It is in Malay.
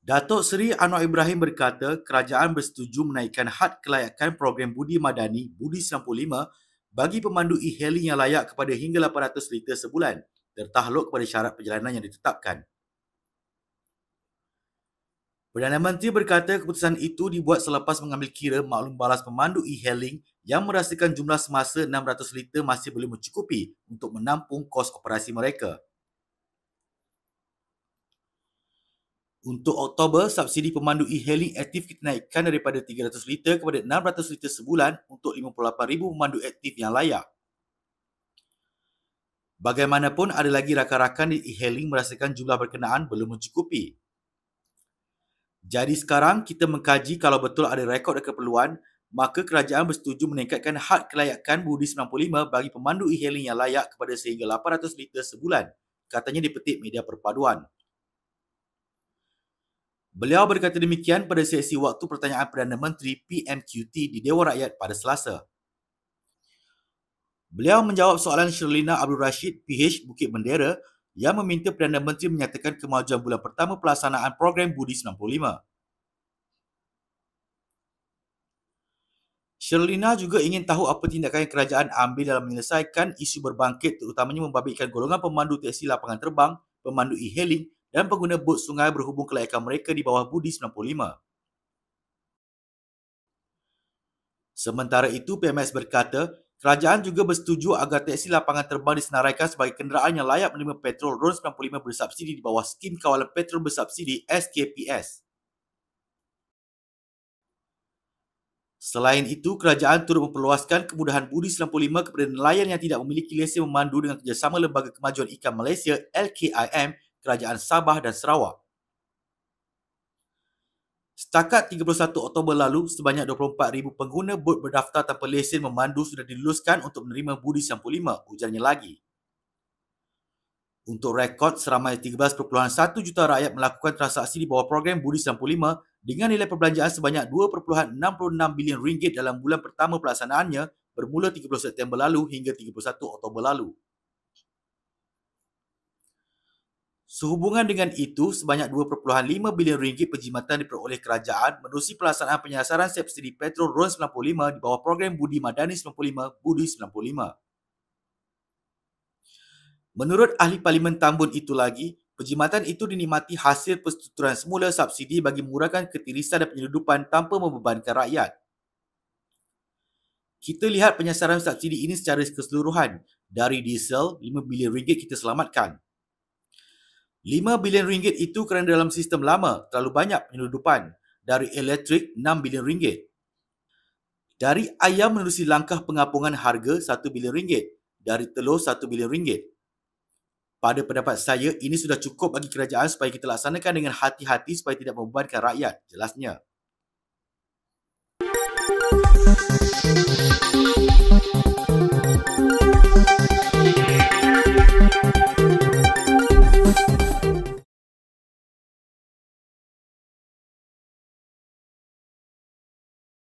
Datuk Seri Anwar Ibrahim berkata kerajaan bersetuju menaikkan had kelayakan program Budi Madani Budi 95 bagi pemandu e-hailing yang layak kepada hingga 800 liter sebulan, tertakluk kepada syarat perjalanan yang ditetapkan. Perdana Menteri berkata keputusan itu dibuat selepas mengambil kira maklum balas pemandu e-hailing yang merasakan jumlah semasa 600 liter masih belum mencukupi untuk menampung kos operasi mereka. Untuk Oktober, subsidi pemandu e-hailing aktif kita naikkan daripada 300 liter kepada 600 liter sebulan untuk 58,000 pemandu aktif yang layak. Bagaimanapun, ada lagi rakan-rakan di e-hailing merasakan jumlah berkenaan belum mencukupi. Jadi sekarang kita mengkaji kalau betul ada rekod dan keperluan, maka kerajaan bersetuju meningkatkan had kelayakan Budi 95 bagi pemandu e-hailing yang layak kepada sehingga 800 liter sebulan, katanya di petik media perpaduan. Beliau berkata demikian pada sesi waktu pertanyaan Perdana Menteri PMQT di Dewan Rakyat pada Selasa. Beliau menjawab soalan Sherlina Abdul Rashid, PH Bukit Bendera, yang meminta Perdana Menteri menyatakan kemajuan bulan pertama pelaksanaan program Budi 95. Sherlina juga ingin tahu apa tindakan yang kerajaan ambil dalam menyelesaikan isu berbangkit terutamanya membabitkan golongan pemandu teksi lapangan terbang, pemandu e-hailing dan pengguna bot sungai berhubung kelayakan mereka di bawah Budi 95. Sementara itu, PMS berkata, kerajaan juga bersetuju agar teksi lapangan terbang disenaraikan sebagai kenderaan yang layak menerima petrol RON 95 bersubsidi di bawah skim kawalan petrol bersubsidi SKPS. Selain itu, kerajaan turut memperluaskan kemudahan Budi 95 kepada nelayan yang tidak memiliki lesen memandu dengan kerjasama Lembaga Kemajuan Ikan Malaysia LKIM, Kerajaan Sabah dan Sarawak. Setakat 31 Oktober lalu, sebanyak 24,000 pengguna bot berdaftar tanpa lesen memandu sudah diluluskan untuk menerima Budi 95, ujarnya lagi. Untuk rekod, seramai 13.1 juta rakyat melakukan transaksi di bawah program Budi 95 dengan nilai perbelanjaan sebanyak 2.66 bilion ringgit dalam bulan pertama pelaksanaannya bermula 30 September lalu hingga 31 Oktober lalu. Sehubungan dengan itu, sebanyak 2.5 bilion ringgit penjimatan diperoleh kerajaan menerusi pelaksanaan penyasaran subsidi petrol RON 95 di bawah program Budi Madani 95 Budi 95. Menurut ahli Parlimen Tambun itu lagi, penjimatan itu dinikmati hasil perstrukturan semula subsidi bagi mengurangkan ketirisan dan penyeludupan tanpa membebankan rakyat. Kita lihat penyasaran subsidi ini secara keseluruhan. Dari diesel, 5 bilion ringgit kita selamatkan. 5 bilion ringgit itu kerana dalam sistem lama terlalu banyak penyeludupan. Dari elektrik, 6 bilion ringgit. Dari ayam menerusi langkah pengapungan harga, 1 bilion ringgit. Dari telur, 1 bilion ringgit. Pada pendapat saya, ini sudah cukup bagi kerajaan supaya kita laksanakan dengan hati-hati supaya tidak membebankan rakyat, jelasnya.